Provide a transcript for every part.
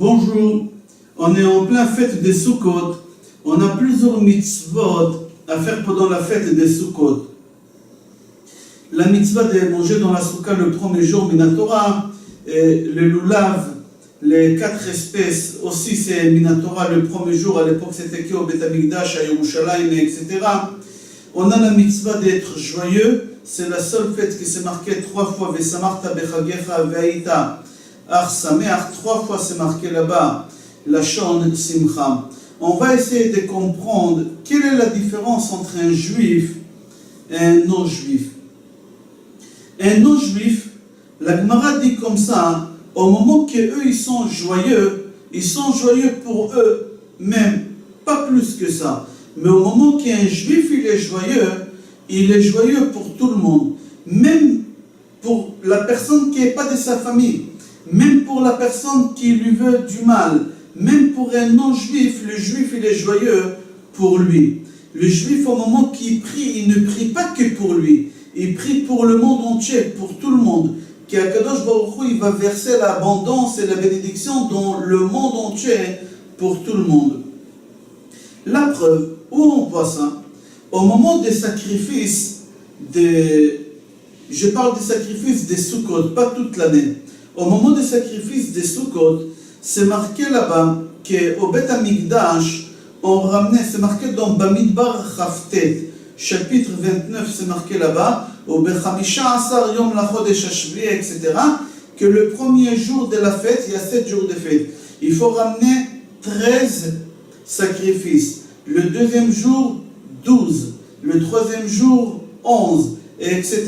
Bonjour, on est en plein fête des Sukkot. On a plusieurs mitzvot à faire pendant la fête des Sukkot. La mitzvah de manger dans la soukha le premier jour, Minatora, le lulav, les 4 espèces, aussi c'est Minatora le premier jour, à l'époque c'était au Bet Amikdash, à Yerushalayim, etc. On a la mitzvah d'être joyeux, c'est la seule fête qui s'est marquée 3 fois, Vesamarta bechagecha ve'aita ar sameach, 3 fois c'est marqué là-bas, la shon simcha. On va essayer de comprendre quelle est la différence entre un juif et un non-juif. Un non-juif, la Gemara dit comme ça, au moment qu'eux ils sont joyeux pour eux même, pas plus que ça. Mais au moment qu'un juif il est joyeux pour tout le monde. Même pour la personne qui n'est pas de sa famille, même pour la personne qui lui veut du mal, même pour un non-juif, le juif il est joyeux pour lui. Le juif au moment qu'il prie, il ne prie pas que pour lui. Il prie pour le monde entier, pour tout le monde. Qu'Akadosh Baruch Hu, il va verser l'abondance et la bénédiction dans le monde entier pour tout le monde. La preuve, où on voit ça? Au moment des sacrifices, je parle des sacrifices des Sukkot, pas toute l'année. Au moment des sacrifices des Sukkot, c'est marqué là-bas qu'au Bet Amikdash, on ramenait, c'est marqué dans Bamidbar Chavtet, chapitre 29, c'est marqué là-bas, au Bechamisha Asar Yom Lachodesh Hashvi, etc., que le premier jour de la fête, il y a 7 jours de fête. Il faut ramener 13 sacrifices. Le deuxième jour, 12. Le troisième jour, 11. Etc.,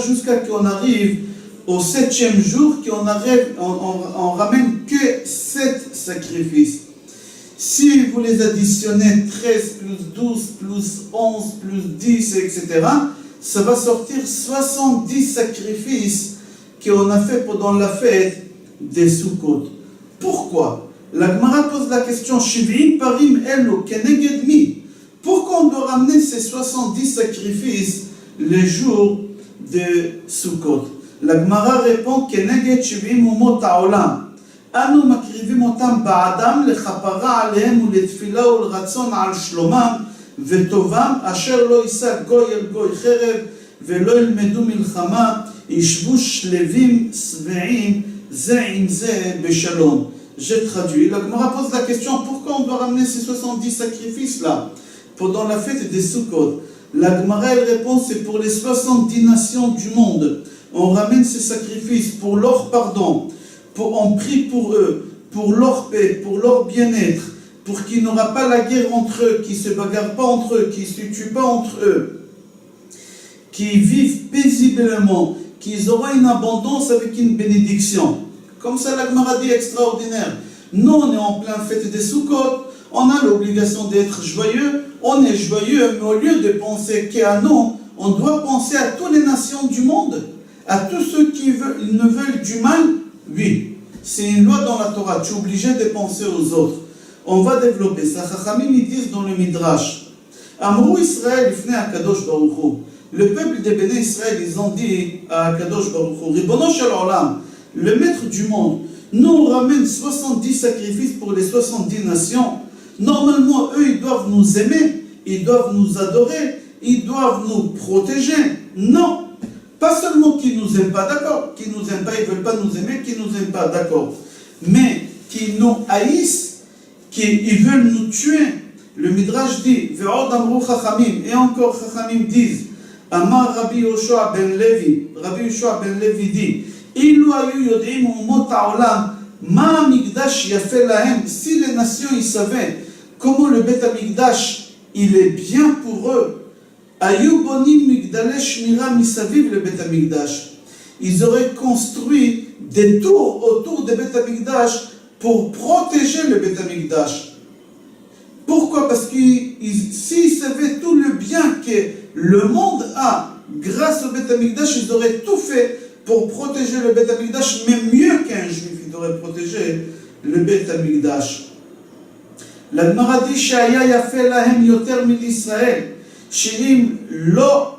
jusqu'à qu'on arrive au 7e jour, on ramène que 7 sacrifices. Si vous les additionnez 13 plus 12 plus 11 plus 10, etc., ça va sortir 70 sacrifices qu'on a fait pendant la fête des Sukkot. Pourquoi? La Gemara pose la question, Shiv'in parim elo keneged mi? Pourquoi on doit ramener ces 70 sacrifices les jours de Sukkot? La Gemara répond, keneged shiv'in umot ha'olam. אנו מקריבים אותם בעדם לכפרה עליהם ולתפילה ולרצון על שלומם וטובם אשר לא יישא גוי אל גוי חרב ולא ילמדו מלחמה ישבו שלווים שבעים זה עם זה בשלום. Je traduis. La Gemara pose la question, pourquoi on doit ramener ces 70 sacrifices là pendant la fête des Sukkot? La Gemara elle répond, c'est pour les 70 nations du monde. On ramène ces sacrifices pour leur pardon. On prie pour eux, pour leur paix, pour leur bien-être, pour qu'il n'y aura pas la guerre entre eux, qu'ils ne se bagarrent pas entre eux, qu'ils ne se tuent pas entre eux, qu'ils vivent paisiblement, qu'ils auront une abondance avec une bénédiction. Comme ça, la Gemara dit extraordinaire. Nous, on est en plein fête des Sukkot, on a l'obligation d'être joyeux, on est joyeux, mais au lieu de penser qu'à nous, on doit penser à toutes les nations du monde, à tous ceux qui ne veulent du mal. Oui, c'est une loi dans la Torah, tu es obligé de penser aux autres. On va développer ça. Chachamim ils disent dans le Midrash, Amrou Israël ifnei Akadosh Baruch Hu. Le peuple des Béné Israël, ils ont dit à Akadosh Baruch Hu, Ribono shel olam, le maître du monde, nous on ramène 70 sacrifices pour les 70 nations. Normalement, eux, ils doivent nous aimer, ils doivent nous adorer, ils doivent nous protéger. Non. Pas seulement qu'ils ne nous aiment pas, d'accord, qu'ils ne nous aiment pas, ils ne veulent pas nous aimer, qu'ils ne nous aiment pas, d'accord, mais qu'ils nous haïssent, qu'ils veulent nous tuer. Le Midrash dit, Ve'od amru chachamim, et encore chachamim disent, Amar Rabbi Yoshua ben Levi dit, Ilu ayu yodim umot ha'olam, ma amigdash yafeh lahem, si les nations ils savaient comment le Bet Amikdash il est bien pour eux, ils auraient construit des tours autour de Bet Amikdash pour protéger le Bet Amikdash. Pourquoi? Parce que s'ils savaient tout le bien que le monde a grâce au Bet Amikdash, ils auraient tout fait pour protéger le Bet Amikdash, mais mieux qu'un juif, ils auraient protégé le Bet Amikdash. La Gemara dit Shaya yafeh lahem yoter mil Israël. שאם לא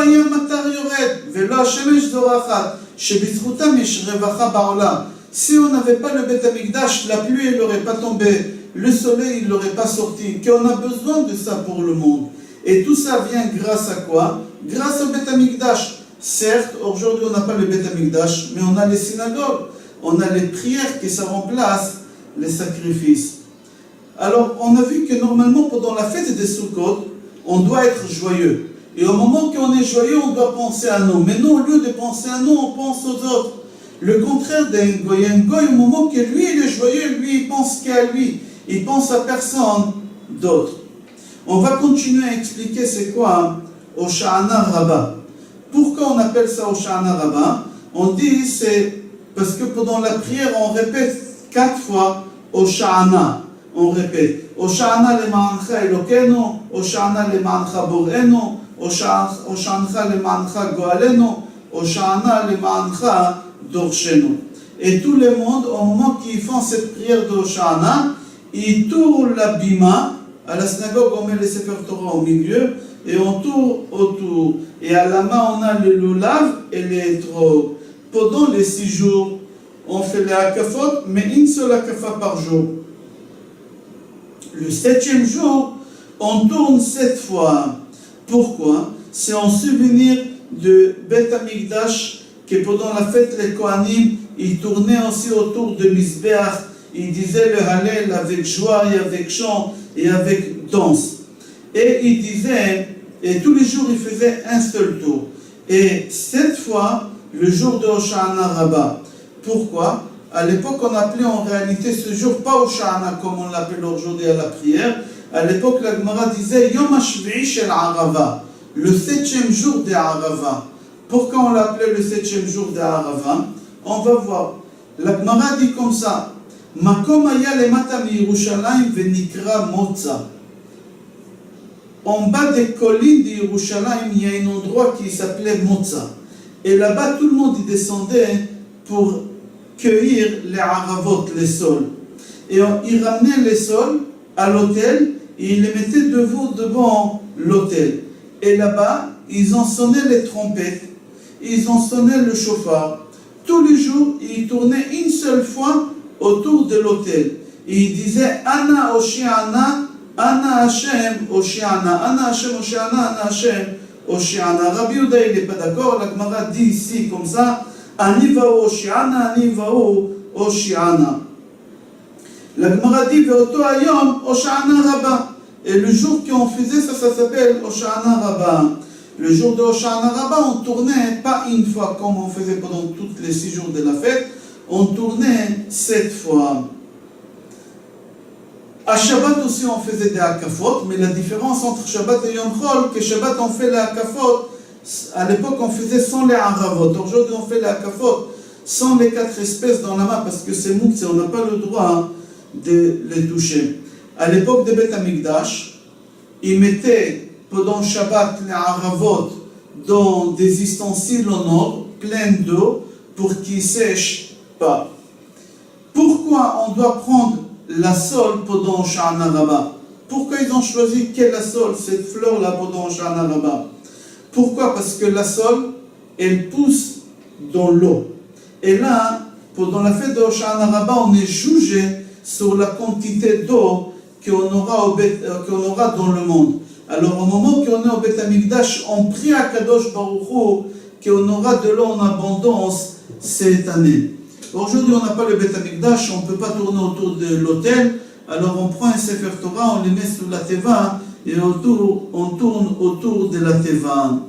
היה מטר יורד ולא השמש זורחת, שבזכותם יש רווחה בעולם. Si on n'avait pas le Beth Amikdash, la pluie n'aurait pas tombé, le soleil n'aurait pas sorti, qu'on a besoin de ça pour le monde. Et tout ça vient grâce à quoi? Grâce au Beth Amikdash. Certes, aujourd'hui on n'a pas le Beth Amikdash, mais on a les synagogues, on a les prières qui ça remplace les sacrifices. Alors, on a vu que normalement, pendant la fête des Sukkot, on doit être joyeux. Et au moment qu'on est joyeux, on doit penser à nous. Mais nous, au lieu de penser à nous, on pense aux autres. Le contraire d'un goy. Un goy, au moment que lui, il est joyeux, lui, il pense qu'à lui. Il pense à personne d'autre. On va continuer à expliquer c'est quoi Hosha'ana Rabbah. Pourquoi on appelle ça Hosha'ana Rabbah? On dit c'est parce que pendant la prière, on répète 4 fois Hosha'ana. On répète Hosha'ana le'ma'ancha Elokenu, Hosha'ana le'ma'ancha Bor'enu, Hosha'ana le'ma'ancha Go'alenu, Hosha'ana le'ma'ancha Dorshenu. Et tout le monde, au moment qu'ils font cette prière de Hosha'ana, ils tournent la bima. À la synagogue, on met les Sefer Torah au milieu et on tourne autour. Et à la main, on a le lulav et les etrog. Pendant les 6 jours, on fait les akafot, mais une seule akafa par jour. Le 7e jour, on tourne 7 fois. Pourquoi? C'est en souvenir de Beth Amikdash que pendant la fête, les Kohanim, ils tournaient aussi autour de Mizbeach. Ils disaient le Hallel avec joie et avec chant et avec danse. Et ils disaient, et tous les jours, ils faisaient un seul tour. Et 7 fois, le jour de Hosha'ana Rabbah. Pourquoi? À l'époque, on appelait en réalité ce jour pas Hosha'ana comme on l'appelle aujourd'hui à la prière. À l'époque, la Gemara disait Yom HaShvi'i Shel Arava, le 7e jour des Arava. Pourquoi on l'appelait le 7e jour des Arava? On va voir. La Gemara dit comme ça Makom haya lemata miYerushalayim venikra Motza. En bas des collines de Yerushalayim, il y a un endroit qui s'appelait Motza. Et là-bas, tout le monde y descendait pour cueillir les haravot, les sols. Et ils ramenaient les sols à l'autel et ils les mettaient devant l'autel. Et là-bas, ils ont sonné les trompettes, ils ont sonné le chauffard. Tous les jours, ils tournaient une seule fois autour de l'autel. Et ils disaient Ana Oshiana, Ana Hashem Oshiana, Ana Hashem Oshiana, Ana Hashem Oshiana. Rabbi Yehuda, il n'est pas d'accord. La Gemara dit ici comme ça Ani va'u Oshiana, Ani va'u Oshiana. La Gemara dit Ve'oto hayom Hosha'ana Rabbah. Et le jour qu'on faisait ça, ça s'appelle Hosha'ana Rabbah. Le jour de Hosha'ana Rabbah, on tournait pas une fois comme on faisait pendant toutes les 6 jours de la fête, on tournait 7 fois. À Shabbat aussi, on faisait des akafot, mais la différence entre Shabbat et Yom Chol, que Shabbat on fait les akafot, à l'époque on faisait sans les haravot. Aujourd'hui on fait les akafot sans les 4 espèces dans la main parce que c'est moukse, on n'a pas le droit de les toucher. À l'époque de Beth Amikdash, ils mettaient pendant Shabbat les haravot dans des ustensiles en or, pleins d'eau, pour qu'ils ne sèchent pas. Pourquoi on doit prendre la sole pendant Hosha'ana Rabbah? Pourquoi ils ont choisi quelle la sole, cette fleur-là pendant Hosha'ana Rabbah? Pourquoi? Parce que la sole, elle pousse dans l'eau. Et là, pendant la fête de Hosha'ana Rabbah, on est jugé sur la quantité d'eau qu'on aura dans le monde. Alors au moment qu'on est au Beth Amikdash, on prie à Kadosh Baruch Hu qu'on aura de l'eau en abondance cette année. Aujourd'hui, on n'a pas le Beth Amikdash, on ne peut pas tourner autour de l'autel. Alors on prend un Sefer Torah, on le met sur la Teva et on tourne autour de la Teva.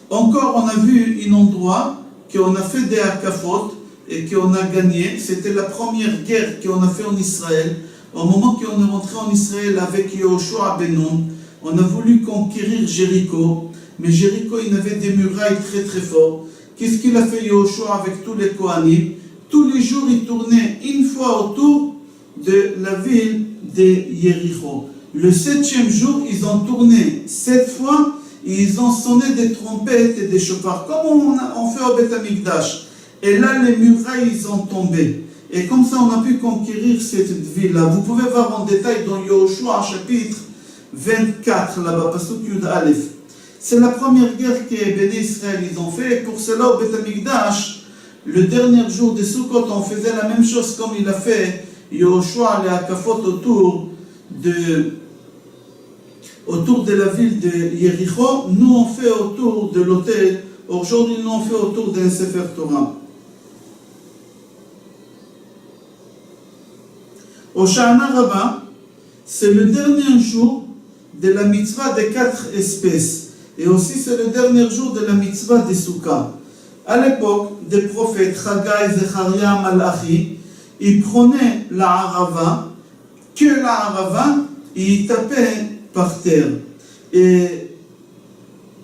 Encore, on a vu un endroit qu'on a fait des akafot et qu'on a gagné. C'était la première guerre qu'on a fait en Israël. Au moment qu'on est rentré en Israël avec Yehoshua ben Nun, on a voulu conquérir Jéricho, mais Jéricho, il avait des murailles très très fortes. Qu'est-ce qu'il a fait Yehoshua avec tous les Kohanim? Tous les jours, il tournait une fois autour de la ville de Jéricho. Le 7e jour, ils ont tourné 7 fois et ils ont sonné des trompettes et des chauffards, comme on fait au Beth Amikdash. Et là, les murailles, ils ont tombé. Et comme ça, on a pu conquérir cette ville-là. Vous pouvez voir en détail dans Yehoshua, chapitre 24, là-bas, Pasuk Yud Aleph. C'est la première guerre que Béné Israël ils ont fait. Et pour cela, au Beth Amikdash, le dernier jour de Sukkot, on faisait la même chose comme il a fait Yehoshua les Akafot autour de la ville de Yericho. Nous on fait autour de l'autel. Aujourd'hui, nous on fait autour d'un Sefer Torah. Hoshana Rabbah, c'est le dernier jour de la mitzvah des 4 espèces. Et aussi c'est le dernier jour de la mitzvah des Souka. À l'époque des prophètes Chagai, Zecharia, Malachi, ils prenaient la harava, que la harava, et ils tapaient par terre. Et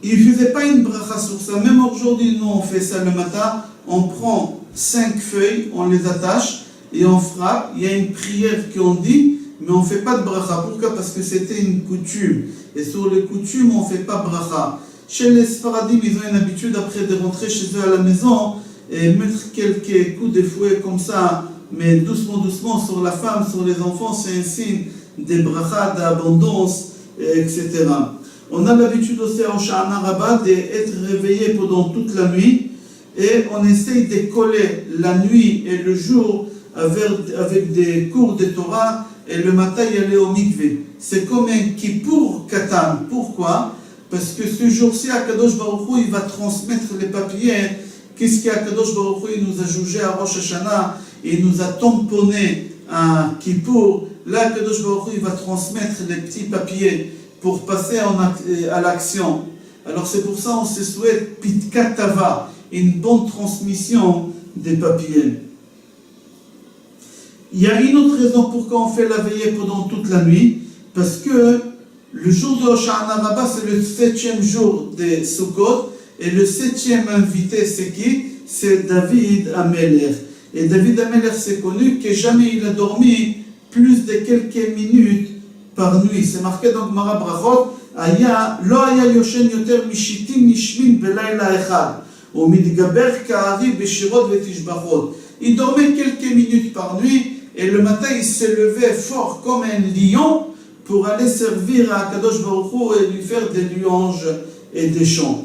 ils ne faisaient pas une bracha sur ça. Même aujourd'hui, nous on fait ça le matin, on prend 5 feuilles, on les attache et on frappe. Il y a une prière qu'on dit, mais on ne fait pas de bracha. Pourquoi? Parce que c'était une coutume. Et sur les coutumes, on ne fait pas bracha. Chez les Sfaradim, ils ont une habitude après de rentrer chez eux à la maison et mettre quelques coups de fouet comme ça, mais doucement, doucement sur la femme, sur les enfants, c'est un signe de bracha, d'abondance, etc. On a l'habitude aussi à Hoshana Rabbah d'être réveillé pendant toute la nuit et on essaye de coller la nuit et le jour avec des cours de Torah et le matin y aller au mikvé. C'est comme un kippour katan. Pourquoi? Parce que ce jour-ci, Akadosh Baruch Hu, il va transmettre les papiers. Qu'est-ce qu'Akadosh Baruch Hu, il nous a jugé à Rosh Hashanah et il nous a tamponné à Kippour. Là, Akadosh Baruch Hu, il va transmettre les petits papiers pour passer à l'action. Alors c'est pour ça on se souhaite Pitkat Tava, une bonne transmission des papiers. Il y a une autre raison pourquoi on fait la veillée pendant toute la nuit, parce que le jour de Hoshana Rabbah, c'est le 7e jour de Sukkot, et le 7e invité, c'est qui? C'est David Amelech. Et David Amelech, c'est connu que jamais il a dormi plus de quelques minutes par nuit. C'est marqué dans Gemara Brachot, Lo haya yoshen yoter mishitim nishmin belayla echad, ou mitgaber ka'ari beshirot vetishbachot. Il dormait quelques minutes par nuit, et le matin, il s'est levé fort comme un lion, pour aller servir à Kadosh Baruch Hu et lui faire des louanges et des chants.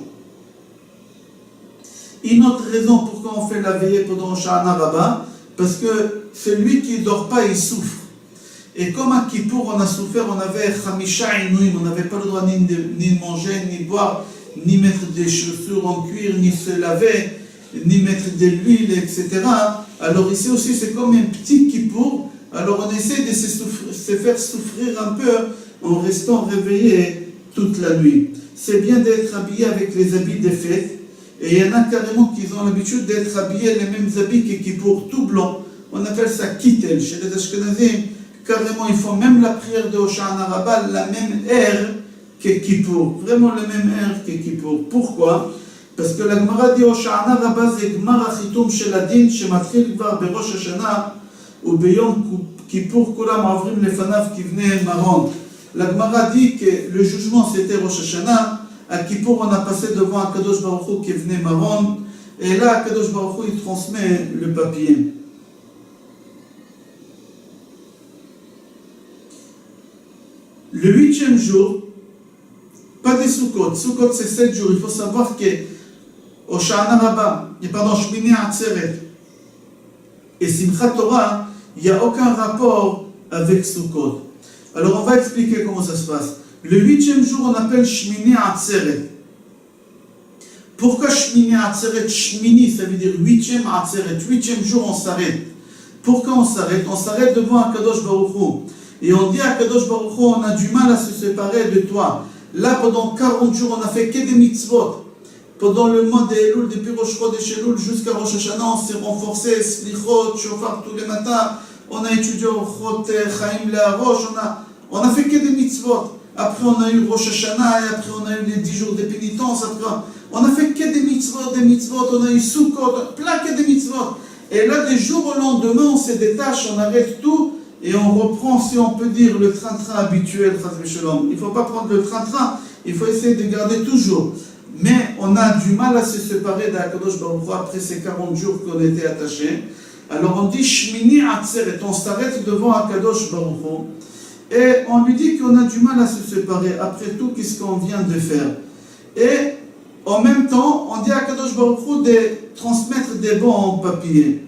Une autre raison pourquoi on fait la veillée pendant Hoshana Rabbah, parce que celui qui ne dort pas, il souffre. Et comme à Kippour, on a souffert, on avait Chamisha Inouim, on n'avait pas le droit ni de manger, ni de boire, ni mettre des chaussures en cuir, ni se laver, ni mettre de l'huile, etc. Alors ici aussi, c'est comme un petit Kippour. Alors on essaie de se faire souffrir un peu en restant réveillé toute la nuit. C'est bien d'être habillé avec les habits des fêtes. Et il y en a carrément qui ont l'habitude d'être habillés les mêmes habits que Kippour, tout blanc. On appelle ça kittel. Chez les Ashkenazim, carrément ils font même la prière de Hoshana Rabbah la même air que Kippour. Vraiment le même air que Kippour. Pourquoi? parce que la Gemara dit Hoshana Rabbah c'est Gemara Chitum shel Adin shematchil kvar berosh Hashanah ou beyom Kippour kulam avrim lefanav kivnei maron. La Gemara dit que le jugement c'était Rosh Hashanah. À Kippour on a passé devant Akadosh Baruch Hu kivnei maron. Et là Akadosh Baruch Hu il transmet le papier. Le 8e jour, pas des Sukkot. Sukkot c'est 7 jours. Il faut savoir que Hoshana Rabbah, Shmini Atzeret et Simchat Torah, il n'y a aucun rapport avec Sukkot. Alors on va expliquer comment ça se passe. Le 8e jour, on appelle Shmini Atzeret. Pourquoi Shmini Atzeret? Shmini, ça veut dire 8e Atzeret. 8e jour, on s'arrête. Pourquoi on s'arrête? On s'arrête devant Akadosh Baruch Hu. Et on dit à Kadosh Baruch Hu, on a du mal à se séparer de toi. Là, pendant 40 jours, on n'a fait que des mitzvot. Pendant le mois d'Elul, depuis Rosh Chodesh Elul jusqu'à Rosh Hashanah, on s'est renforcé, Slichot, Shofar tous les matins. On a étudié Orchot, Chaim Le'arosh, on a fait que des mitzvot. Après, on a eu Rosh Hashanah, et après, on a eu les 10 jours de pénitence. Après, on a fait que des mitzvot. On a eu Sukkot, plein que des mitzvot. Et là, des jours au lendemain, on se détache, on arrête tout. Et on reprend, si on peut dire, le train-train habituel, il ne faut pas prendre le train-train, il faut essayer de garder toujours. Mais on a du mal à se séparer d'Akadosh Baruch Hu après ces 40 jours qu'on était attachés. Alors on dit Shmini Atzeret, on s'arrête devant Akadosh Baruch Hu et on lui dit qu'on a du mal à se séparer. Après tout, qu'est-ce qu'on vient de faire? Et En même temps, on dit à Kadosh Baruch Hu de transmettre des bons en papier.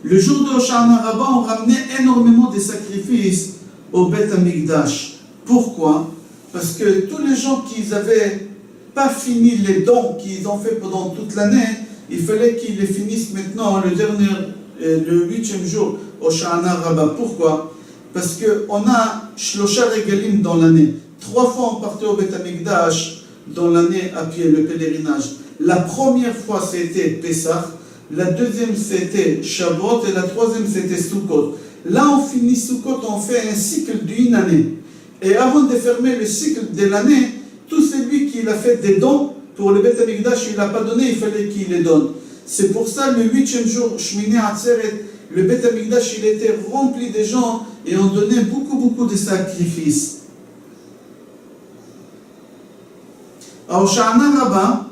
Le jour de Hoshana Rabbah, on ramenait énormément de sacrifices au Beth Amikdash. Pourquoi? Parce que tous les gens qui n'avaient pas fini les dons qu'ils ont fait pendant toute l'année, il fallait qu'ils les finissent maintenant le 8e jour, Hoshana Rabbah. Pourquoi? Parce qu'on a Shlosha Regalim dans l'année. 3 fois on partait au Beth Amikdash dans l'année à pied, le pèlerinage. La première fois c'était Pessah, la deuxième c'était Shavuot et la troisième c'était Sukkot. Là on finit Sukkot, on fait un cycle d'une année. Et avant de fermer le cycle de l'année, tout celui qui a fait des dons pour le Beth Amikdash, il n'a pas donné, il fallait qu'il les donne. C'est pour ça le 8e jour, Shmini Atzeret, le Beth Amikdash, il était rempli de gens et on donnait beaucoup de sacrifices. À Hoshana Rabbah,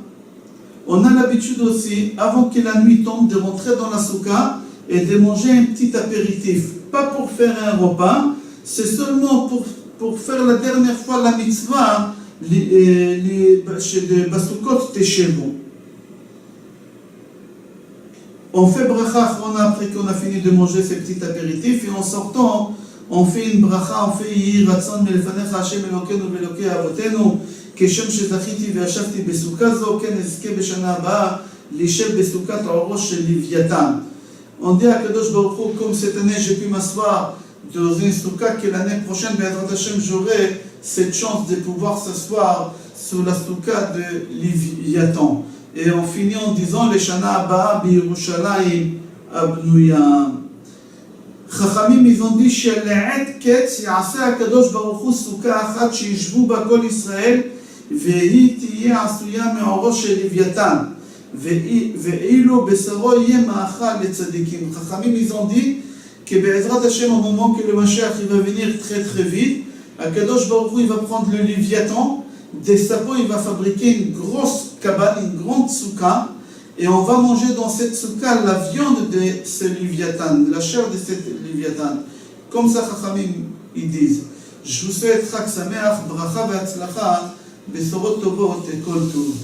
on a l'habitude aussi, avant que la nuit tombe, de rentrer dans la soukha et de manger un petit apéritif. Pas pour faire un repas, c'est seulement pour faire la dernière fois la mitzvah de Basukot Teshevu. On fait bracha achrona après qu'on a fini de manger ces petits apéritifs et en sortant, on fait une bracha, on fait Yehi Ratzon Melefanecha Hashem Elokeinu Velokei Avotenu כשם שזכיתי וישבתי בסוכה זו, כן אזכה בשנה הבאה להישב בסוכת האורו של לוויתן. On dit à Kadosh Baruch Hu, comme cette année j'ai pu m'asseoir dans une soukha, que l'année prochaine, Be'ezrat Hashem, j'aurai cette chance de pouvoir s'asseoir sur la soukha de Léviathan. Et on finit en disant les Shana Abba B'Yerushalayim Abnuya. חכמים ils ont dit שלעת קץ יעשה הקדוש ברוך הוא סוכה אחת שישבו בה כל ישראל והיא תהיה עשויה מאורו של לוויתן ואילו בשרו יהיה מאכל לצדיקים. חכמים ils ont dit que בעזרת השם au moment que le Mashiach il va venir très vite, הקדוש ברוך הוא il va prendre le Léviathan, de sa peau il va fabriquer une grosse cabane, une grande soukha. Et on va manger dans cette soukha la viande de ce Léviathan, la chair de cette Léviathan. Comme ça, Chachamim, ils disent. Je vous souhaite Chag Sameach, Bracha Ve'atzlacha, Besorot Tovot et Kol Tov.